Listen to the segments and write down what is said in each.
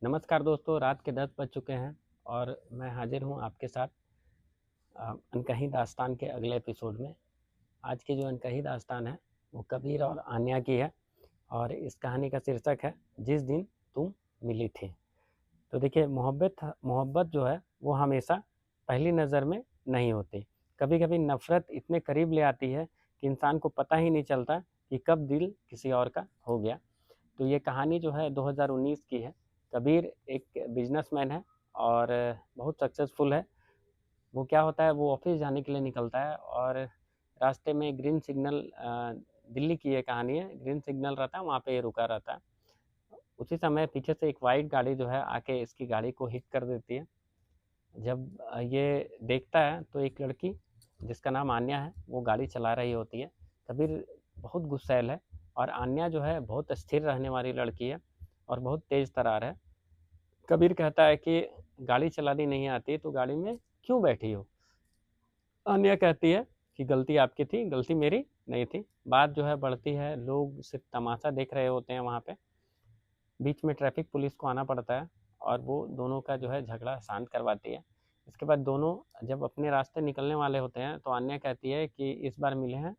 नमस्कार दोस्तों, रात के 10 बज चुके हैं और मैं हाजिर हूँ आपके साथ अनकही दास्तान के अगले एपिसोड में। आज की जो अनकही दास्तान है वो कबीर और आन्या की है और इस कहानी का शीर्षक है जिस दिन तुम मिली थी। तो देखिए, मोहब्बत मोहब्बत जो है वो हमेशा पहली नज़र में नहीं होती। कभी कभी नफ़रत इतने करीब ले आती है कि इंसान को पता ही नहीं चलता कि कब दिल किसी और का हो गया। तो ये कहानी जो है 2019 की है। कबीर एक बिजनेसमैन है और बहुत सक्सेसफुल है। वो क्या होता है, वो ऑफिस जाने के लिए निकलता है और रास्ते में ग्रीन सिग्नल, दिल्ली की ये कहानी है, ग्रीन सिग्नल रहता है वहाँ पे ये रुका रहता है। उसी समय पीछे से एक वाइट गाड़ी जो है आके इसकी गाड़ी को हिट कर देती है। जब ये देखता है तो एक लड़की जिसका नाम आन्या है वो गाड़ी चला रही होती है। कबीर बहुत गुस्सैल है और आन्या जो है बहुत स्थिर रहने वाली लड़की है और बहुत तेज़ तरार है। कबीर कहता है कि गाड़ी चलानी नहीं आती तो गाड़ी में क्यों बैठी हो। आन्या कहती है कि गलती आपकी थी, गलती मेरी नहीं थी। बात जो है बढ़ती है, लोग सिर्फ तमाशा देख रहे होते हैं वहाँ पे। बीच में ट्रैफिक पुलिस को आना पड़ता है और वो दोनों का जो है झगड़ा शांत करवाती है। इसके बाद दोनों जब अपने रास्ते निकलने वाले होते हैं तो आन्या कहती है कि इस बार मिले हैं,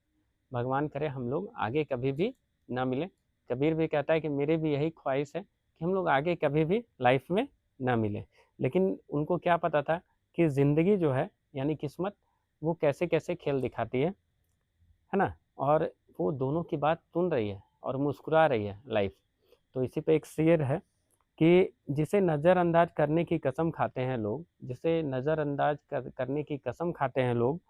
भगवान करे हम लोग आगे कभी भी ना मिले। कबीर भी कहता है कि मेरी भी यही ख्वाहिश है कि हम लोग आगे कभी भी लाइफ में ना मिले। लेकिन उनको क्या पता था कि ज़िंदगी जो है यानी किस्मत वो कैसे कैसे खेल दिखाती है ना। और वो दोनों की बात सुन रही है और मुस्कुरा रही है लाइफ। तो इसी पे एक शेर है कि जिसे नज़रअंदाज करने की कसम खाते हैं लोग, जिसे नज़रअंदाज करने की कसम खाते हैं लोग,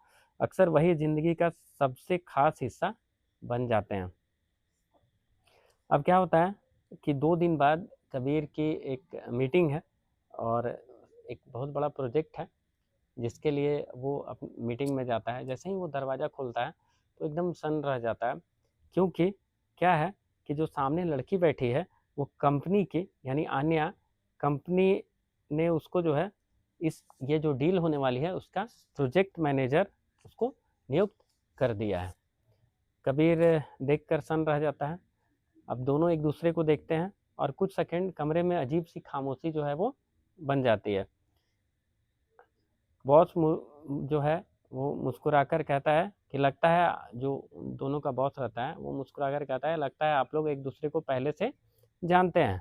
अक्सर वही ज़िंदगी का सबसे खास हिस्सा बन जाते हैं। अब क्या होता है कि 2 दिन बाद कबीर की एक मीटिंग है और एक बहुत बड़ा प्रोजेक्ट है जिसके लिए वो मीटिंग में जाता है। जैसे ही वो दरवाज़ा खोलता है तो एकदम सन्न रह जाता है, क्योंकि क्या है कि जो सामने लड़की बैठी है वो कंपनी की यानी आन्या, कंपनी ने उसको जो है इस ये जो डील होने वाली है उसका प्रोजेक्ट मैनेजर उसको नियुक्त कर दिया है। कबीर देखकर सन्न रह जाता है। अब दोनों एक दूसरे को देखते हैं और कुछ सेकंड कमरे में अजीब सी खामोशी जो है वो बन जाती है। बॉस जो है वो मुस्कुराकर कहता है कि लगता है, जो दोनों का बॉस रहता है वो मुस्कुराकर कहता है, लगता है आप लोग एक दूसरे को पहले से जानते हैं।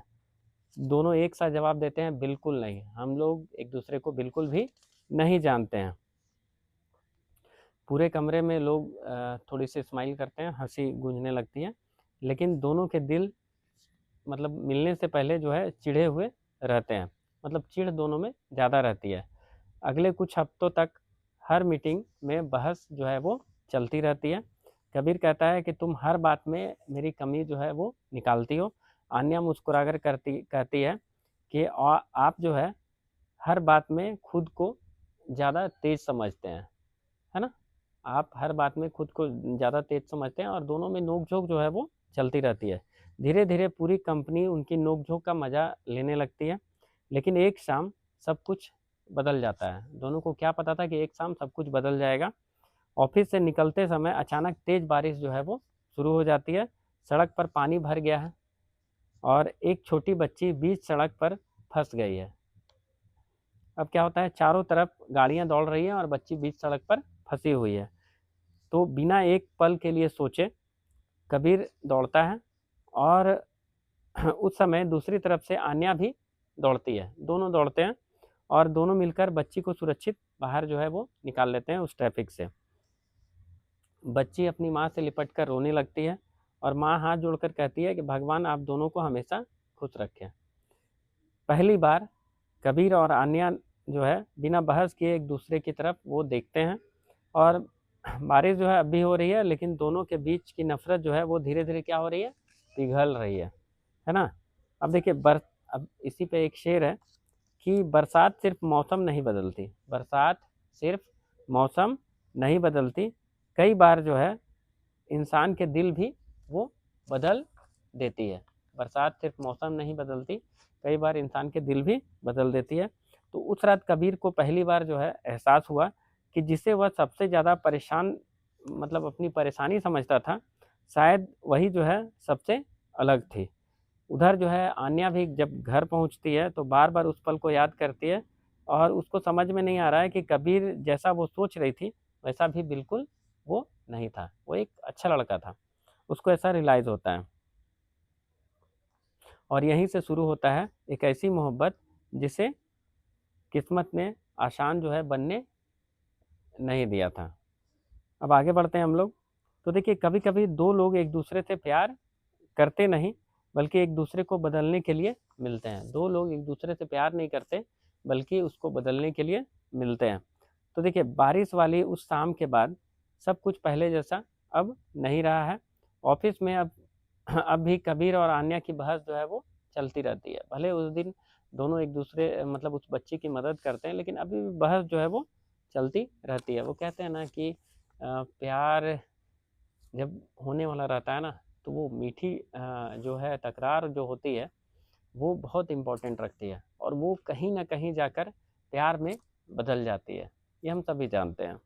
दोनों एक साथ जवाब देते हैं, बिल्कुल नहीं, हम लोग एक दूसरे को बिल्कुल भी नहीं जानते हैं। पूरे कमरे में लोग थोड़ी सी स्माइल करते हैं, हंसी गूंजने लगती है, लेकिन दोनों के दिल मतलब मिलने से पहले जो है चिढ़े हुए रहते हैं। मतलब चिढ़ दोनों में ज़्यादा रहती है। अगले कुछ हफ्तों तक हर मीटिंग में बहस जो है वो चलती रहती है। कबीर कहता है कि तुम हर बात में मेरी कमी जो है वो निकालती हो। आन्या मुस्कुराकर कहती है कि आप जो है हर बात में खुद को ज़्यादा तेज समझते हैं, है ना। आप हर बात में खुद को ज़्यादा तेज समझते हैं और दोनों में नोक झोंक जो है वो चलती रहती है। धीरे धीरे पूरी कंपनी उनकी नोक झोंक का मज़ा लेने लगती है। लेकिन एक शाम सब कुछ बदल जाता है। दोनों को क्या पता था कि एक शाम सब कुछ बदल जाएगा। ऑफिस से निकलते समय अचानक तेज बारिश जो है वो शुरू हो जाती है। सड़क पर पानी भर गया है और एक छोटी बच्ची बीच सड़क पर फंस गई है। अब क्या होता है, चारों तरफ गाड़ियां दौड़ रही हैं और बच्ची बीच सड़क पर फंसी हुई है। तो बिना एक पल के लिए सोचे कबीर दौड़ता है और उस समय दूसरी तरफ से आन्या भी दौड़ती है। दोनों दौड़ते हैं और दोनों मिलकर बच्ची को सुरक्षित बाहर जो है वो निकाल लेते हैं उस ट्रैफिक से। बच्ची अपनी माँ से लिपट कर रोने लगती है और माँ हाथ जोड़कर कहती है कि भगवान आप दोनों को हमेशा खुश रखें। पहली बार कबीर और आन्या जो है बिना बहस किए एक दूसरे की तरफ वो देखते हैं और बारिश जो है अब भी हो रही है, लेकिन दोनों के बीच की नफरत जो है वो धीरे धीरे क्या हो रही है, पिघल रही है ना। अब देखिए अब इसी पे एक शेर है कि बरसात सिर्फ मौसम नहीं बदलती, बरसात सिर्फ मौसम नहीं बदलती, कई बार जो है इंसान के दिल भी वो बदल देती है। बरसात सिर्फ मौसम नहीं बदलती, कई बार इंसान के दिल भी बदल देती है। तो उस रात कबीर को पहली बार जो है एहसास हुआ कि जिसे वह सबसे ज़्यादा परेशान मतलब अपनी परेशानी समझता था, शायद वही जो है सबसे अलग थी। उधर जो है आन्या भी जब घर पहुंचती है तो बार बार उस पल को याद करती है, और उसको समझ में नहीं आ रहा है कि कबीर जैसा वो सोच रही थी वैसा भी बिल्कुल वो नहीं था, वो एक अच्छा लड़का था। उसको ऐसा रियलाइज़ होता है, और यहीं से शुरू होता है एक ऐसी मोहब्बत जिसे किस्मत ने आसान जो है बनने नहीं दिया था। अब आगे बढ़ते हैं हम लोग। तो देखिए, कभी कभी दो लोग एक दूसरे से प्यार करते नहीं, बल्कि एक दूसरे को बदलने के लिए मिलते हैं। दो लोग एक दूसरे से प्यार नहीं करते, बल्कि उसको बदलने के लिए मिलते हैं। तो देखिए, बारिश वाली उस शाम के बाद सब कुछ पहले जैसा अब नहीं रहा है। ऑफिस में अब भी कबीर और आन्या की बहस जो है वो चलती रहती है। भले उस दिन दोनों एक दूसरे मतलब उस बच्चे की मदद करते हैं, लेकिन अभी भी बहस जो है वो चलती रहती है। वो कहते हैं ना कि प्यार जब होने वाला रहता है ना, तो वो मीठी जो है तकरार जो होती है वो बहुत इम्पोर्टेंट रखती है, और वो कहीं ना कहीं जाकर प्यार में बदल जाती है। ये हम सभी जानते हैं।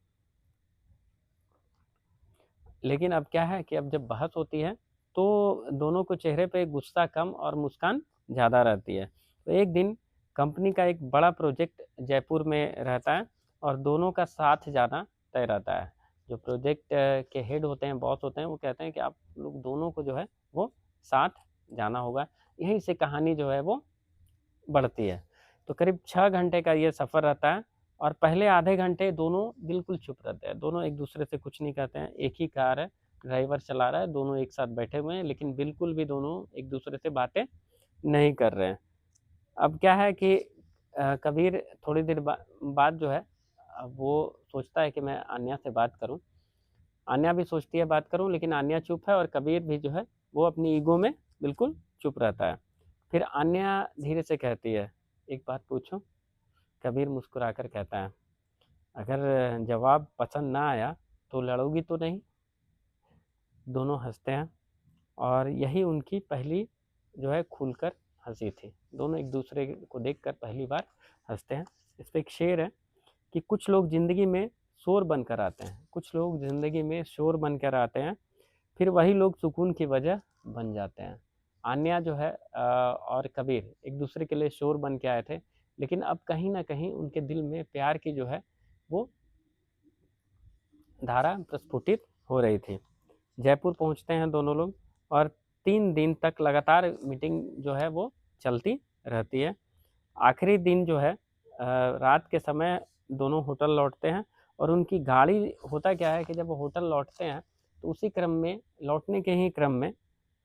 लेकिन अब क्या है कि अब जब बहस होती है तो दोनों को चेहरे पे गुस्सा कम और मुस्कान ज़्यादा रहती है। तो एक दिन कंपनी का एक बड़ा प्रोजेक्ट जयपुर में रहता है, और दोनों का साथ जाना तय रहता है। जो प्रोजेक्ट के हेड होते हैं, बॉस होते हैं, वो कहते हैं कि आप लोग दोनों को जो है वो साथ जाना होगा। यहीं से कहानी जो है वो बढ़ती है। तो करीब 6 घंटे का ये सफ़र रहता है, और पहले आधे घंटे दोनों बिल्कुल चुप रहते हैं। दोनों एक दूसरे से कुछ नहीं कहते हैं। एक ही कार है, ड्राइवर चला रहा है, दोनों एक साथ बैठे हुए हैं, लेकिन बिल्कुल भी दोनों एक दूसरे से बातें नहीं कर रहे हैं। अब क्या है कि कबीर थोड़ी देर बाद जो है वो सोचता है कि मैं आन्या से बात करूं। आन्या भी सोचती है बात करूं, लेकिन आन्या चुप है, और कबीर भी जो है वो अपनी ईगो में बिल्कुल चुप रहता है। फिर आन्या धीरे से कहती है, एक बात पूछूं? कबीर मुस्कुराकर कहता है, अगर जवाब पसंद ना आया तो लड़ोगी तो नहीं? दोनों हंसते हैं, और यही उनकी पहली जो है खुलकर हंसी थी। दोनों एक दूसरे को देखकर पहली बार हंसते हैं। इस पर एक शेर है कि कुछ लोग ज़िंदगी में शोर बनकर आते हैं, कुछ लोग ज़िंदगी में शोर बनकर आते हैं, फिर वही लोग सुकून की वजह बन जाते हैं। आन्या जो है और कबीर एक दूसरे के लिए शोर बन के आए थे, लेकिन अब कहीं ना कहीं उनके दिल में प्यार की जो है वो धारा प्रस्फुटित हो रही थी। जयपुर पहुंचते हैं दोनों लोग, और 3 दिन तक लगातार मीटिंग जो है वो चलती रहती है। आखिरी दिन जो है रात के समय दोनों होटल लौटते हैं, और उनकी गाड़ी, होता क्या है कि जब वो होटल लौटते हैं तो उसी क्रम में, लौटने के ही क्रम में,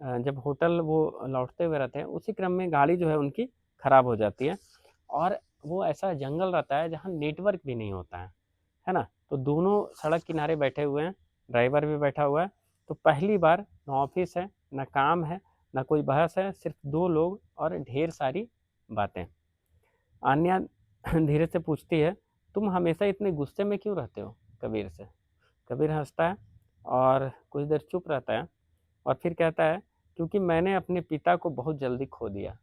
जब होटल वो लौटते हुए रहते हैं उसी क्रम में गाड़ी जो है उनकी ख़राब हो जाती है। और वो ऐसा जंगल रहता है जहाँ नेटवर्क भी नहीं होता है ना? तो दोनों सड़क किनारे बैठे हुए हैं, ड्राइवर भी बैठा हुआ है। तो पहली बार ना ऑफिस है, ना काम है, ना कोई बहस है, सिर्फ दो लोग और ढेर सारी बातें। आन्या धीरे से पूछती है, तुम हमेशा इतने गुस्से में क्यों रहते हो कबीर से? कबीर हंसता है और कुछ देर चुप रहता है, और फिर कहता है, क्योंकि मैंने अपने पिता को बहुत जल्दी खो दिया।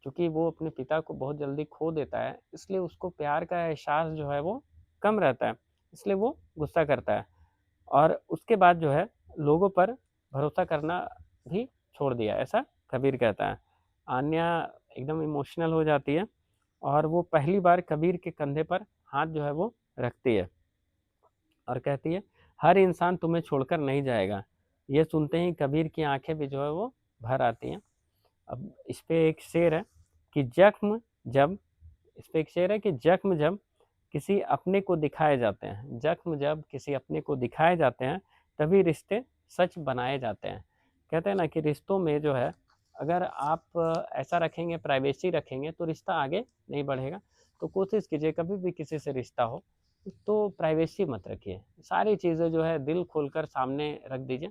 क्योंकि वो अपने पिता को बहुत जल्दी खो देता है, इसलिए उसको प्यार का एहसास जो है वो कम रहता है, इसलिए वो गुस्सा करता है। और उसके बाद जो है लोगों पर भरोसा करना भी छोड़ दिया, ऐसा कबीर कहता है। आन्या एकदम इमोशनल हो जाती है, और वो पहली बार कबीर के कंधे पर हाथ जो है वो रखती है, और कहती है, हर इंसान तुम्हें छोड़कर नहीं जाएगा। ये सुनते ही कबीर की आंखें भी जो है वो भर आती हैं। अब इस पे एक शेर है कि जब इस पे एक शेर है कि जख्म जब किसी अपने को दिखाए जाते हैं, जख्म जब किसी अपने को दिखाए जाते हैं, तभी रिश्ते सच बनाए जाते हैं। कहते हैं ना कि रिश्तों में जो है, अगर आप ऐसा रखेंगे, प्राइवेसी रखेंगे, तो रिश्ता आगे नहीं बढ़ेगा। तो कोशिश कीजिए कभी भी किसी से रिश्ता हो तो प्राइवेसी मत रखिए। सारी चीज़ें जो है दिल खोलकर सामने रख दीजिए।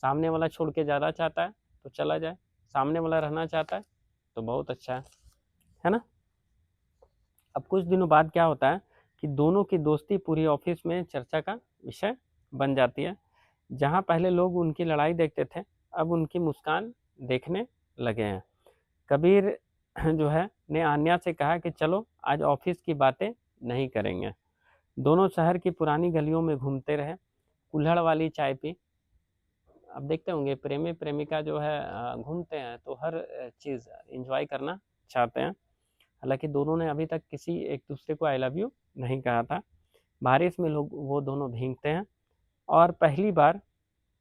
सामने वाला छोड़ के ज़्यादा चाहता है तो चला जाए, सामने वाला रहना चाहता है तो बहुत अच्छा है ना? अब कुछ दिनों बाद क्या होता है कि दोनों की दोस्ती पूरी ऑफिस में चर्चा का विषय बन जाती है। जहाँ पहले लोग उनकी लड़ाई देखते थे, अब उनकी मुस्कान देखने लगे हैं। कबीर जो है ने आन्या से कहा कि चलो आज ऑफिस की बातें नहीं करेंगे। दोनों शहर की पुरानी गलियों में घूमते रहे, कुल्हड़ वाली चाय पी, अब देखते होंगे प्रेमी प्रेमिका जो है घूमते हैं तो हर चीज़ एंजॉय करना चाहते हैं। हालांकि दोनों ने अभी तक किसी एक दूसरे को आई लव यू नहीं कहा था। बारिश में लोग वो दोनों भीगते हैं और पहली बार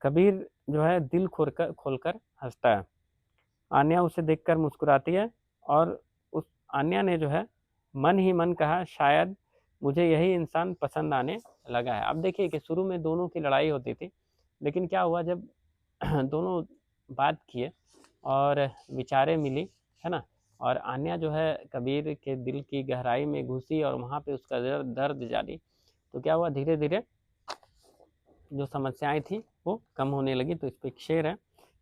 कबीर जो है दिल खोलकर हंसता है। आन्या उसे देखकर मुस्कुराती है और उस आन्या ने जो है मन ही मन कहा, शायद मुझे यही इंसान पसंद आने लगा है। अब देखिए कि शुरू में दोनों की लड़ाई होती थी, लेकिन क्या हुआ जब दोनों बात किए और विचारें मिली, है ना, और आन्या जो है कबीर के दिल की गहराई में घुसी और वहाँ पे उसका दर्द जारी, तो क्या हुआ धीरे धीरे जो समस्याएं थी वो कम होने लगी। तो इस पर एक शेर है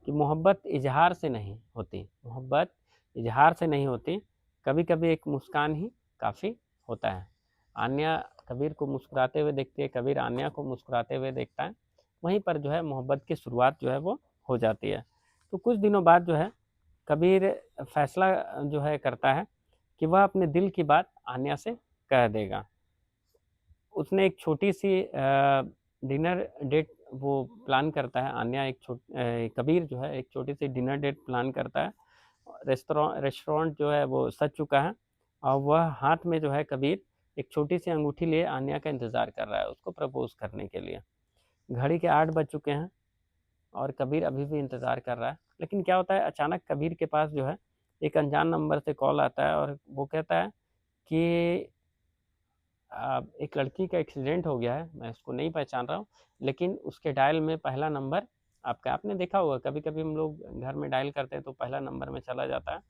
कि मोहब्बत इजहार से नहीं होती, मोहब्बत इजहार से नहीं होती, कभी कभी एक मुस्कान ही काफ़ी होता है। आन्या कबीर को मुस्कुराते हुए देखती है, कबीर आन्या को मुस्कुराते हुए देखता है। वहीं पर जो है मोहब्बत की शुरुआत जो है वो हो जाती है। तो कुछ दिनों बाद जो है कबीर फैसला जो है करता है कि वह अपने दिल की बात आन्या से कह देगा। उसने एक छोटी सी डिनर डेट वो प्लान करता है। आन्या कबीर जो है एक छोटी सी डिनर डेट प्लान करता है। रेस्टोरेंट जो है वो सज चुका है और वह हाथ में जो है कबीर एक छोटी सी अंगूठी लिए आन्या का इंतज़ार कर रहा है उसको प्रपोज करने के लिए। घड़ी के 8 बज चुके हैं और कबीर अभी भी इंतज़ार कर रहा है। लेकिन क्या होता है, अचानक कबीर के पास जो है एक अनजान नंबर से कॉल आता है और वो कहता है कि एक लड़की का एक्सीडेंट हो गया है, मैं उसको नहीं पहचान रहा हूँ, लेकिन उसके डायल में पहला नंबर आपका, आपने देखा होगा कभी कभी हम लोग घर में डायल करते हैं तो पहला नंबर में चला जाता है,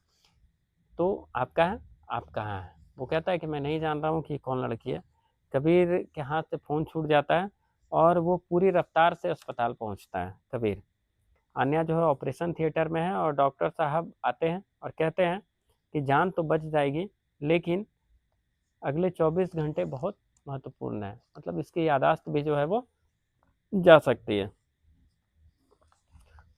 तो आपका है, आप कहाँ हैं। वो कहता है कि मैं नहीं जान रहा हूँ कि कौन लड़की है। कबीर के हाथ से फ़ोन छूट जाता है और वो पूरी रफ्तार से अस्पताल पहुँचता है कबीर। आन्या जो है ऑपरेशन थिएटर में है और डॉक्टर साहब आते हैं और कहते हैं कि जान तो बच जाएगी, लेकिन अगले 24 घंटे बहुत महत्वपूर्ण है, मतलब इसकी यादाश्त भी जो है वो जा सकती है।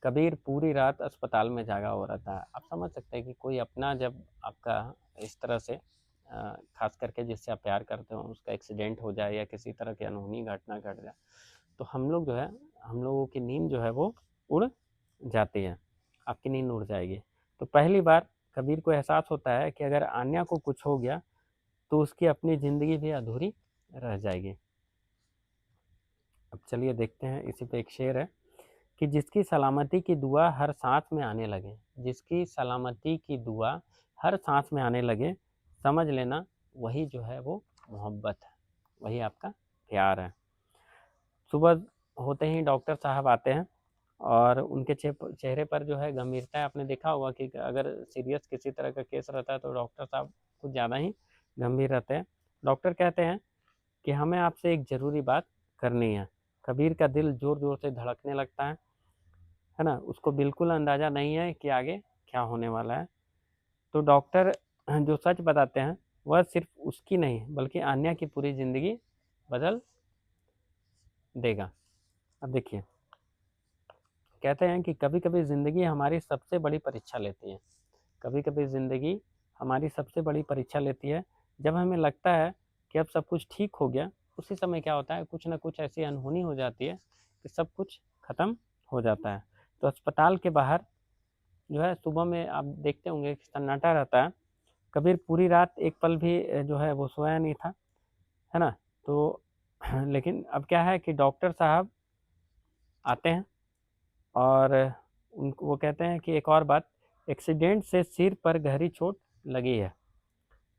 कबीर पूरी रात अस्पताल में जागा हो रहता है। आप समझ सकते हैं कि कोई अपना जब आपका इस तरह से खास करके जिससे आप प्यार करते हो उसका एक्सीडेंट हो जाए या किसी तरह की अनहोनी घटना घट जाए, तो हम लोग जो है, हम लोगों की नींद जो है वो उड़ जाती है, आपकी नींद उड़ जाएगी। तो पहली बार कबीर को एहसास होता है कि अगर आन्या को कुछ हो गया तो उसकी अपनी ज़िंदगी भी अधूरी रह जाएगी। अब चलिए देखते हैं, इसी पे एक शेर है कि जिसकी सलामती की दुआ हर सांस में आने लगे, जिसकी सलामती की दुआ हर सांस में आने लगे, समझ लेना वही जो है वो मोहब्बत है, वही आपका प्यार है। सुबह होते ही डॉक्टर साहब आते हैं और उनके चेहरे पर जो है गंभीरता है। आपने देखा होगा कि अगर सीरियस किसी तरह का केस रहता है तो डॉक्टर साहब कुछ ज़्यादा ही गंभीर रहते हैं। डॉक्टर कहते हैं कि हमें आपसे एक ज़रूरी बात करनी है। कबीर का दिल ज़ोर ज़ोर से धड़कने लगता है ना, उसको बिल्कुल अंदाज़ा नहीं है कि आगे क्या होने वाला है। तो डॉक्टर जो सच बताते हैं वह सिर्फ उसकी नहीं बल्कि आन्या की पूरी ज़िंदगी बदल देगा। अब देखिए, कहते हैं कि कभी कभी ज़िंदगी हमारी सबसे बड़ी परीक्षा लेती है, कभी कभी ज़िंदगी हमारी सबसे बड़ी परीक्षा लेती है। जब हमें लगता है कि अब सब कुछ ठीक हो गया, उसी समय क्या होता है, कुछ ना कुछ ऐसी अनहोनी हो जाती है कि सब कुछ ख़त्म हो जाता है। तो अस्पताल के बाहर जो है सुबह में आप देखते होंगे कि सन्नाटा रहता है। कबीर पूरी रात एक पल भी जो है वो सोया नहीं था, है ना। तो लेकिन अब क्या है कि डॉक्टर साहब आते हैं और उनको वो कहते हैं कि एक और बात, एक्सीडेंट से सिर पर गहरी चोट लगी है,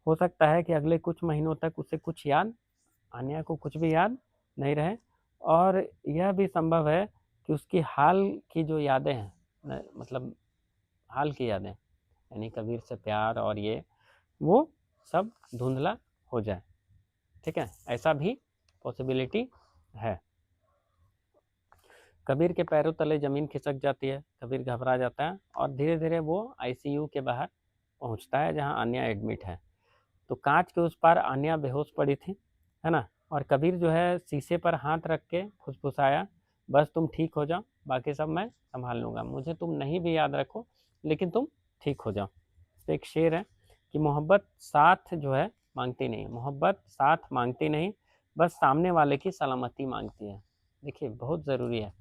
हो सकता है कि अगले कुछ महीनों तक उसे कुछ याद, आन्या को कुछ भी याद नहीं रहे, और यह भी संभव है कि उसकी हाल की जो यादें हैं, मतलब हाल की यादें, यानी कबीर से प्यार और ये वो सब धुंधला हो जाए। ठीक है, ऐसा भी पॉसिबिलिटी है। कबीर के पैरों तले ज़मीन खिसक जाती है, कबीर घबरा जाता है और धीरे धीरे वो आईसीयू के बाहर पहुंचता है जहां आन्या एडमिट है। तो कांच के उस पार आन्या बेहोश पड़ी थी, है ना, और कबीर जो है शीशे पर हाथ रख के फुसफुसाया, बस तुम ठीक हो जाओ, बाकी सब मैं संभाल लूँगा, मुझे तुम नहीं भी याद रखो लेकिन तुम ठीक हो जाओ। तो एक शेर है कि मोहब्बत साथ जो है मांगती नहीं, मोहब्बत साथ मांगती नहीं, बस सामने वाले की सलामती मांगती है। देखिए बहुत ज़रूरी है,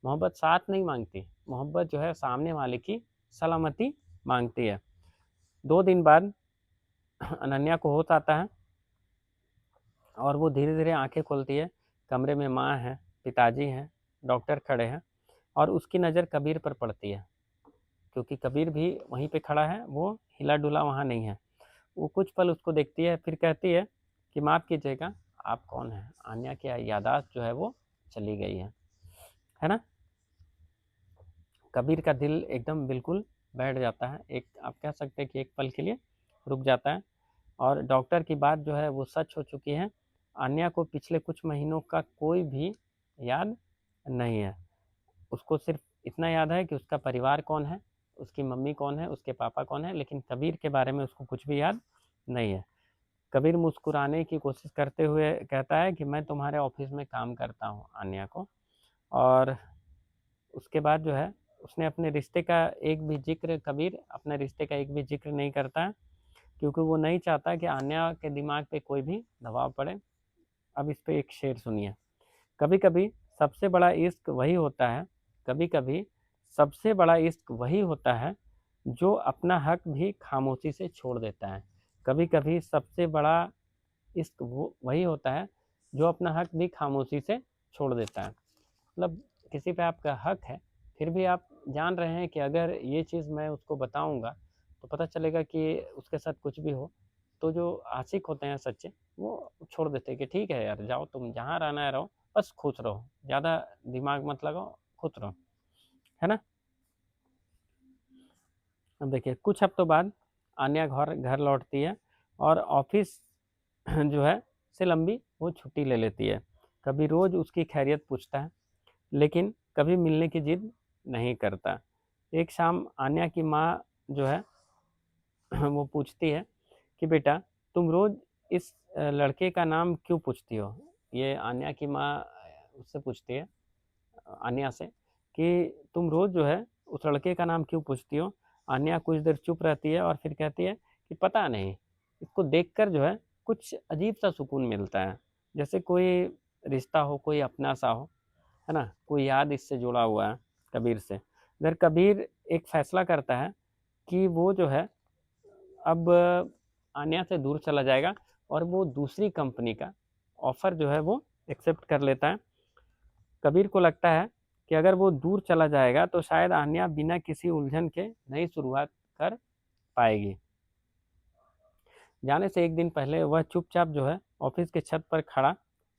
मोहब्बत साथ नहीं मांगती, मोहब्बत जो है सामने वाले की सलामती मांगती है। 2 दिन बाद अनन्या को होश आता है और वो धीरे धीरे आंखें खोलती है। कमरे में माँ है, पिताजी हैं, डॉक्टर खड़े हैं और उसकी नज़र कबीर पर पड़ती है, क्योंकि कबीर भी वहीं पे खड़ा है, वो हिला डुला वहाँ नहीं है। वो कुछ पल उसको देखती है, फिर कहती है कि माफ़ कीजिएगा, आप कौन हैं? आन्या की यादाश्त जो है वो चली गई है ना। कबीर का दिल एकदम बिल्कुल बैठ जाता है, एक आप कह सकते हैं कि एक पल के लिए रुक जाता है। और डॉक्टर की बात जो है वो सच हो चुकी है। आन्या को पिछले कुछ महीनों का कोई भी याद नहीं है। उसको सिर्फ इतना याद है कि उसका परिवार कौन है, उसकी मम्मी कौन है, उसके पापा कौन है, लेकिन कबीर के बारे में उसको कुछ भी याद नहीं है। कबीर मुस्कुराने की कोशिश करते हुए कहता है कि मैं तुम्हारे ऑफिस में काम करता हूँ आन्या को। और उसके बाद जो है उसने अपने रिश्ते का एक भी जिक्र, कबीर अपने रिश्ते का एक भी जिक्र नहीं करता है, क्योंकि वो नहीं चाहता कि आन्या के दिमाग पे कोई भी दबाव पड़े। अब इस पे एक शेर सुनिए। कभी कभी सबसे बड़ा इश्क वही होता है, कभी कभी सबसे बड़ा इश्क वही होता है जो अपना हक भी खामोशी से छोड़ देता है। कभी कभी सबसे बड़ा इश्क वो वही होता है जो अपना हक भी खामोशी से छोड़ देता है। मतलब किसी पे आपका हक है, फिर भी आप जान रहे हैं कि अगर ये चीज़ मैं उसको बताऊंगा तो पता चलेगा कि उसके साथ कुछ भी हो, तो जो आशिक होते हैं सच्चे, वो छोड़ देते हैं कि ठीक है यार, जाओ तुम जहाँ रहना है रहो, बस खुश रहो, ज़्यादा दिमाग मत लगाओ, खुश रहो, है ना। अब देखिए कुछ हफ्तों बाद आन्या घर घर लौटती है और ऑफिस जो है से लंबी वो छुट्टी ले लेती है। कभी रोज़ उसकी खैरियत पूछता है, लेकिन कभी मिलने की जिद नहीं करता। एक शाम आन्या की माँ जो है वो पूछती है कि बेटा, तुम रोज़ इस लड़के का नाम क्यों पूछती हो? ये आन्या की माँ उससे पूछती है, आन्या से, कि तुम रोज़ जो है उस लड़के का नाम क्यों पूछती हो? आन्या कुछ देर चुप रहती है और फिर कहती है कि पता नहीं, इसको देखकर जो है कुछ अजीब सा सुकून मिलता है, जैसे कोई रिश्ता हो, कोई अपना सा हो, है ना, कोई याद इससे जुड़ा हुआ है कबीर से। इधर कबीर एक फैसला करता है कि वो जो है अब आन्या से दूर चला जाएगा और वो दूसरी कंपनी का ऑफ़र जो है वो एक्सेप्ट कर लेता है। कबीर को लगता है कि अगर वो दूर चला जाएगा तो शायद आन्या बिना किसी उलझन के नई शुरुआत कर पाएगी। जाने से एक दिन पहले वह चुपचाप जो है ऑफिस के छत पर खड़ा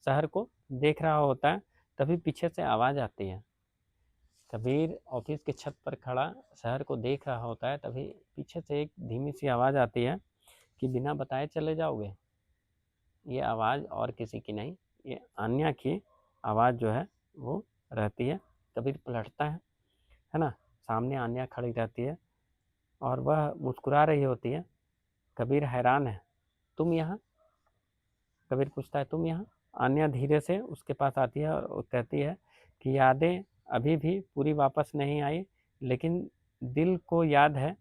शहर को देख रहा होता है। तभी पीछे से आवाज़ आती है। कबीर ऑफिस के छत पर खड़ा शहर को देख रहा होता है, तभी पीछे से एक धीमी सी आवाज़ आती है कि बिना बताए चले जाओगे। ये आवाज़ और किसी की नहीं, ये आन्या की आवाज़ जो है वो रहती है। कबीर पलटता है ना। सामने आन्या खड़ी रहती है और वह मुस्कुरा रही होती है। कबीर हैरान है, तुम यहाँ? कबीर पूछता है, तुम यहाँ? आन्या धीरे से उसके पास आती है और कहती है कि यादें अभी भी पूरी वापस नहीं आई, लेकिन दिल को याद है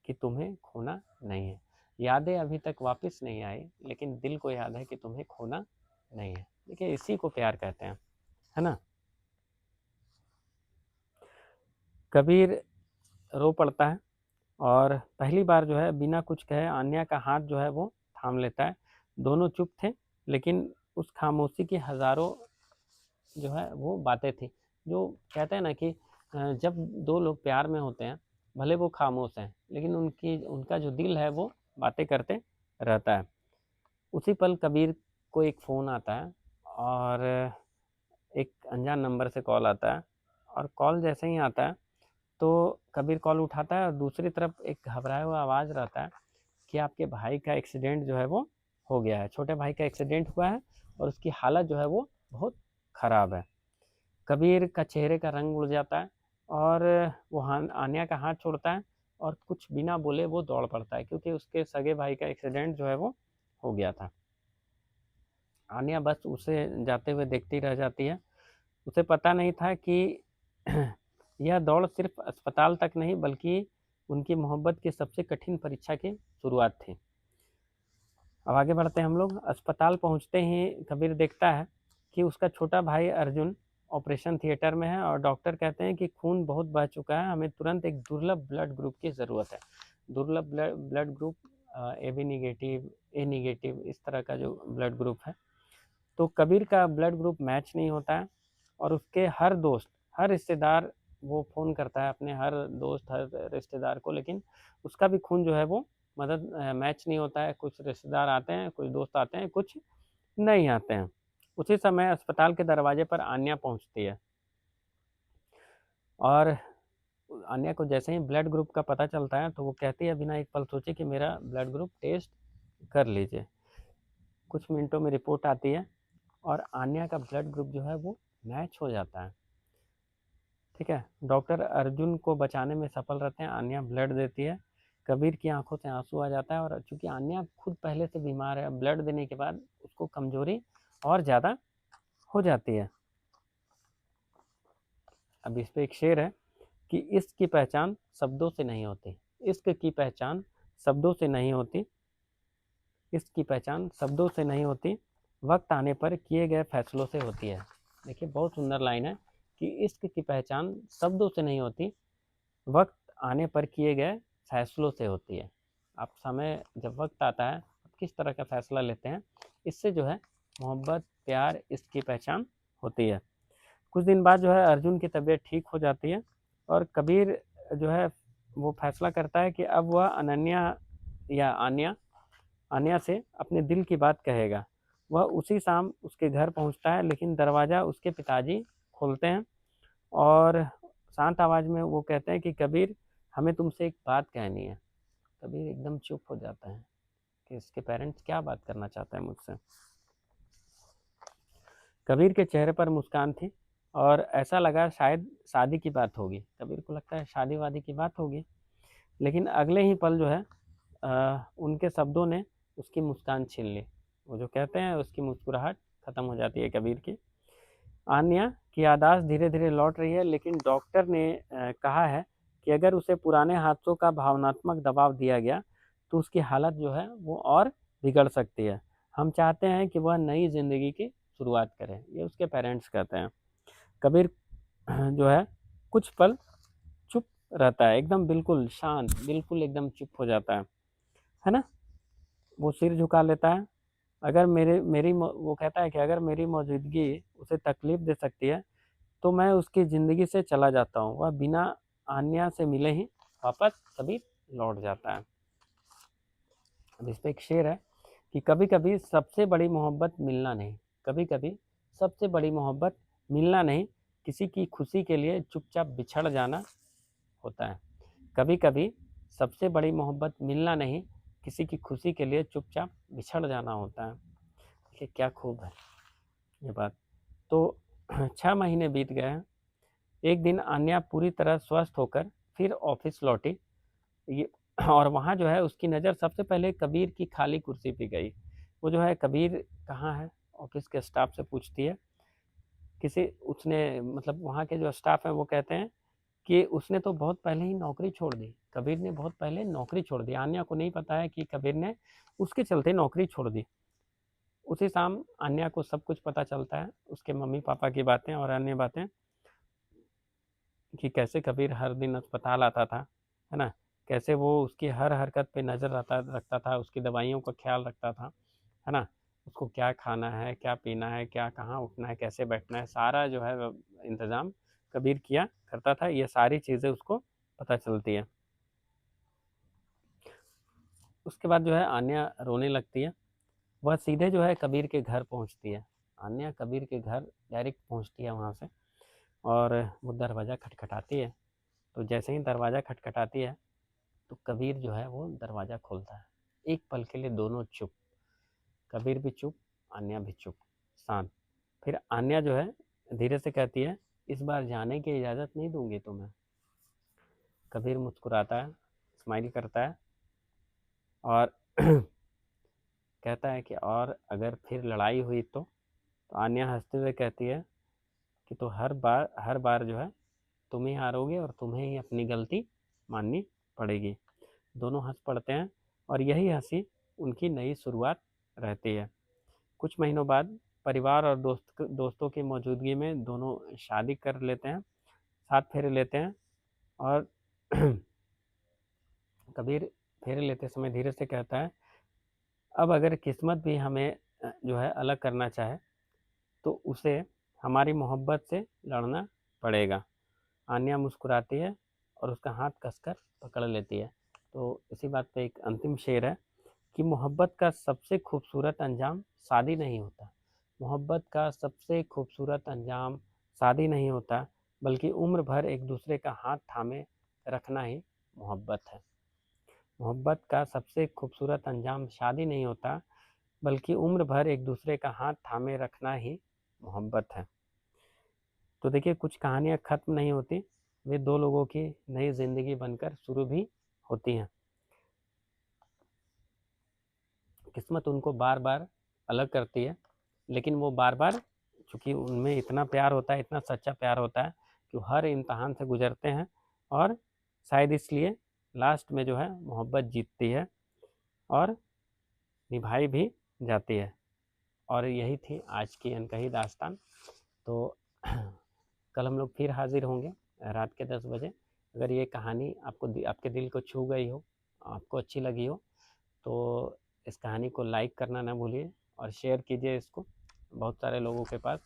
कि तुम्हें खोना नहीं है। यादें अभी तक वापस नहीं आई, लेकिन दिल को याद है कि तुम्हें खोना नहीं है। देखिए इसी को प्यार कहते हैं, है ना। कबीर रो पड़ता है और पहली बार जो है बिना कुछ कहे आन्या का हाथ जो है वो थाम लेता है। दोनों चुप थे, लेकिन उस खामोशी की हज़ारों जो है वो बातें थी। जो कहते हैं ना कि जब दो लोग प्यार में होते हैं, भले वो खामोश हैं, लेकिन उनका जो दिल है वो बातें करते रहता है। उसी पल कबीर को एक फ़ोन आता है और एक अनजान नंबर से कॉल आता है। और कॉल जैसे ही आता है तो कबीर कॉल उठाता है और दूसरी तरफ एक घबराया हुआ आवाज़ रहता है कि आपके भाई का एक्सीडेंट जो है वो हो गया है, छोटे भाई का एक्सीडेंट हुआ है और उसकी हालत जो है वो बहुत ख़राब है। कबीर का चेहरे का रंग उड़ जाता है और वो आन्या का हाथ छोड़ता है और कुछ बिना बोले वो दौड़ पड़ता है, क्योंकि उसके सगे भाई का एक्सीडेंट जो है वो हो गया था। आन्या बस उसे जाते हुए देखती रह जाती है। उसे पता नहीं था कि यह दौड़ सिर्फ अस्पताल तक नहीं, बल्कि उनकी मोहब्बत की सबसे कठिन परीक्षा की शुरुआत थी। अब आगे बढ़ते हैं हम लोग। अस्पताल पहुंचते ही कबीर देखता है कि उसका छोटा भाई अर्जुन ऑपरेशन थिएटर में है और डॉक्टर कहते हैं कि खून बहुत बह चुका है, हमें तुरंत एक दुर्लभ ब्लड ग्रुप की ज़रूरत है। दुर्लभ blood group A B negative, A negative, इस तरह का जो ब्लड ग्रुप है। तो कबीर का ब्लड ग्रुप मैच नहीं होता है और उसके हर दोस्त, हर रिश्तेदार वो फ़ोन करता है अपने हर दोस्त, हर रिश्तेदार को, लेकिन उसका भी खून जो है वो मदद मैच नहीं होता है। कुछ रिश्तेदार आते हैं, कुछ दोस्त आते हैं, कुछ नहीं आते हैं। उसी समय अस्पताल के दरवाजे पर आन्या पहुंचती है और आन्या को जैसे ही ब्लड ग्रुप का पता चलता है तो वो कहती है बिना एक पल सोचे कि मेरा ब्लड ग्रुप टेस्ट कर लीजिए। कुछ मिनटों में रिपोर्ट आती है और आन्या का ब्लड ग्रुप जो है वो मैच हो जाता है। ठीक है, डॉक्टर अर्जुन को बचाने में सफल रहते हैं, आन्या ब्लड देती है। कबीर की आंखों से आंसू आ जाता है और चूंकि आन्या खुद पहले से बीमार है, ब्लड देने के बाद उसको कमजोरी और ज़्यादा हो जाती है। अब इस पे एक शेर है कि इश्क की पहचान शब्दों से नहीं होती, इश्क की पहचान शब्दों से नहीं होती, इश्क की पहचान शब्दों से नहीं होती, वक्त आने पर किए गए फैसलों से होती है। देखिए बहुत सुंदर लाइन है कि इश्क की पहचान शब्दों से नहीं होती, वक्त आने पर किए गए फैसलों से होती है। आप समय जब वक्त आता है आप किस तरह का फैसला लेते हैं, इससे जो है मोहब्बत, प्यार, इसकी पहचान होती है। कुछ दिन बाद जो है अर्जुन की तबीयत ठीक हो जाती है और कबीर जो है वो फैसला करता है कि अब वह अनन्या या आन्या से अपने दिल की बात कहेगा। वह उसी शाम उसके घर पहुंचता है, लेकिन दरवाज़ा उसके पिताजी खोलते हैं और शांत आवाज़ में वो कहते हैं कि कबीर, हमें तुमसे एक बात कहनी है। कबीर एकदम चुप हो जाता है कि इसके पेरेंट्स क्या बात करना चाहते हैं मुझसे। कबीर के चेहरे पर मुस्कान थी और ऐसा लगा शायद शादी की बात होगी। कबीर को लगता है शादी वादी की बात होगी, लेकिन अगले ही पल जो है उनके शब्दों ने उसकी मुस्कान छीन ली। वो जो कहते हैं उसकी मुस्कुराहट ख़त्म हो जाती है कबीर की। आन्या की याददाश्त धीरे धीरे लौट रही है, लेकिन डॉक्टर ने कहा है कि अगर उसे पुराने हादसों का भावनात्मक दबाव दिया गया तो उसकी हालत जो है वो और बिगड़ सकती है। हम चाहते हैं कि वह नई ज़िंदगी की शुरुआत करें, ये उसके पेरेंट्स कहते हैं। कबीर जो है कुछ पल चुप रहता है, एकदम बिल्कुल शांत, बिल्कुल एकदम चुप हो जाता है ना। वो सिर झुका लेता है। अगर वो कहता है कि अगर मेरी मौजूदगी उसे तकलीफ दे सकती है तो मैं उसकी ज़िंदगी से चला जाता हूँ। वह बिना आन्या से मिले ही वापस कबीर लौट जाता है। अब इस पे एक शेर है कि कभी कभी सबसे बड़ी मोहब्बत मिलना नहीं, कभी कभी सबसे बड़ी मोहब्बत मिलना नहीं, किसी की खुशी के लिए चुपचाप बिछड़ जाना होता है। कभी कभी सबसे बड़ी मोहब्बत मिलना नहीं, किसी की खुशी के लिए चुपचाप बिछड़ जाना होता है। देखिए क्या खूब है ये बात। तो 6 महीने बीत गए हैं। एक दिन आन्या पूरी तरह स्वस्थ होकर फिर ऑफिस लौटी। ये और वहाँ जो है उसकी नज़र सबसे पहले कबीर की खाली कुर्सी पे गई। वो जो है कबीर कहाँ है, ऑफिस के स्टाफ से पूछती है। किसी उसने मतलब वहाँ के जो स्टाफ हैं वो कहते हैं कि उसने तो बहुत पहले ही नौकरी छोड़ दी, कबीर ने बहुत पहले नौकरी छोड़ दी। आन्या को नहीं पता है कि कबीर ने उसके चलते नौकरी छोड़ दी। उसी शाम आन्या को सब कुछ पता चलता है, उसके मम्मी पापा की बातें और अन्य बातें, कि कैसे कबीर हर दिन अस्पताल आता था, है ना, कैसे वो उसकी हर हरकत पे नज़र रखता था, उसकी दवाइयों का ख्याल रखता था, है ना, उसको क्या खाना है, क्या पीना है, क्या कहाँ उठना है, कैसे बैठना है, सारा जो है इंतज़ाम कबीर किया करता था। ये सारी चीज़ें उसको पता चलती है। उसके बाद जो है आन्या रोने लगती है। वह सीधे जो है कबीर के घर पहुंचती है। आन्या कबीर के घर डायरेक्ट पहुंचती है वहां से और वो दरवाज़ा खटखटाती है। तो जैसे ही दरवाज़ा खटखटाती है तो कबीर जो है वो दरवाज़ा खोलता है। एक पल के लिए दोनों चुप, कबीर भी चुप, आन्या भी चुप, शांत। फिर आन्या जो है धीरे से कहती है, इस बार जाने की इजाज़त नहीं दूंगी तुम्हें। कबीर मुस्कुराता है, स्माइल करता है और कहता है कि और अगर फिर लड़ाई हुई तो आन्या हंसते हुए कहती है कि तो हर बार जो है तुम ही हारोगे और तुम्हें ही अपनी गलती माननी पड़ेगी। दोनों हंस पड़ते हैं और यही हंसी उनकी नई शुरुआत रहती है। कुछ महीनों बाद परिवार और दोस्तों की मौजूदगी में दोनों शादी कर लेते हैं, 7 फेरे लेते हैं। और कबीर फेरे लेते समय धीरे से कहता है, अब अगर किस्मत भी हमें जो है अलग करना चाहे तो उसे हमारी मोहब्बत से लड़ना पड़ेगा। आन्या मुस्कुराती है और उसका हाथ कसकर पकड़ लेती है। तो इसी बात पे एक अंतिम शेर है कि मोहब्बत का सबसे खूबसूरत अंजाम शादी नहीं होता। मोहब्बत का सबसे खूबसूरत अंजाम शादी नहीं होता, बल्कि उम्र भर एक दूसरे का हाथ थामे रखना ही मोहब्बत है। मोहब्बत का सबसे खूबसूरत अंजाम शादी नहीं होता, बल्कि उम्र भर एक दूसरे का हाथ थामे रखना ही मोहब्बत है। तो देखिए, कुछ कहानियाँ ख़त्म नहीं होती, वे दो लोगों की नई ज़िंदगी बनकर शुरू भी होती हैं। किस्मत उनको बार बार अलग करती है, लेकिन वो बार बार, चूँकि उनमें इतना प्यार होता है, इतना सच्चा प्यार होता है कि वो हर इम्तहान से गुजरते हैं और शायद इसलिए लास्ट में जो है मोहब्बत जीतती है और निभाई भी जाती है। और यही थी आज की अनकही दास्तान। तो कल हम लोग फिर हाजिर होंगे रात के 10 बजे। अगर ये कहानी आपके दिल को छू गई हो, आपको अच्छी लगी हो, तो इस कहानी को लाइक करना ना भूलिए और शेयर कीजिए इसको बहुत सारे लोगों के पास।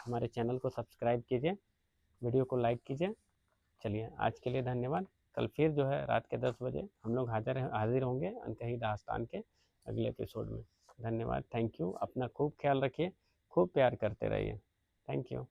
हमारे चैनल को सब्सक्राइब कीजिए, वीडियो को लाइक कीजिए। चलिए, आज के लिए धन्यवाद। कल फिर जो है रात के 10 बजे हम लोग हाजिर होंगे अनकही दास्तान के अगले एपिसोड में। धन्यवाद, थैंक यू। अपना खूब ख्याल रखिए, खूब प्यार करते रहिए। Thank you.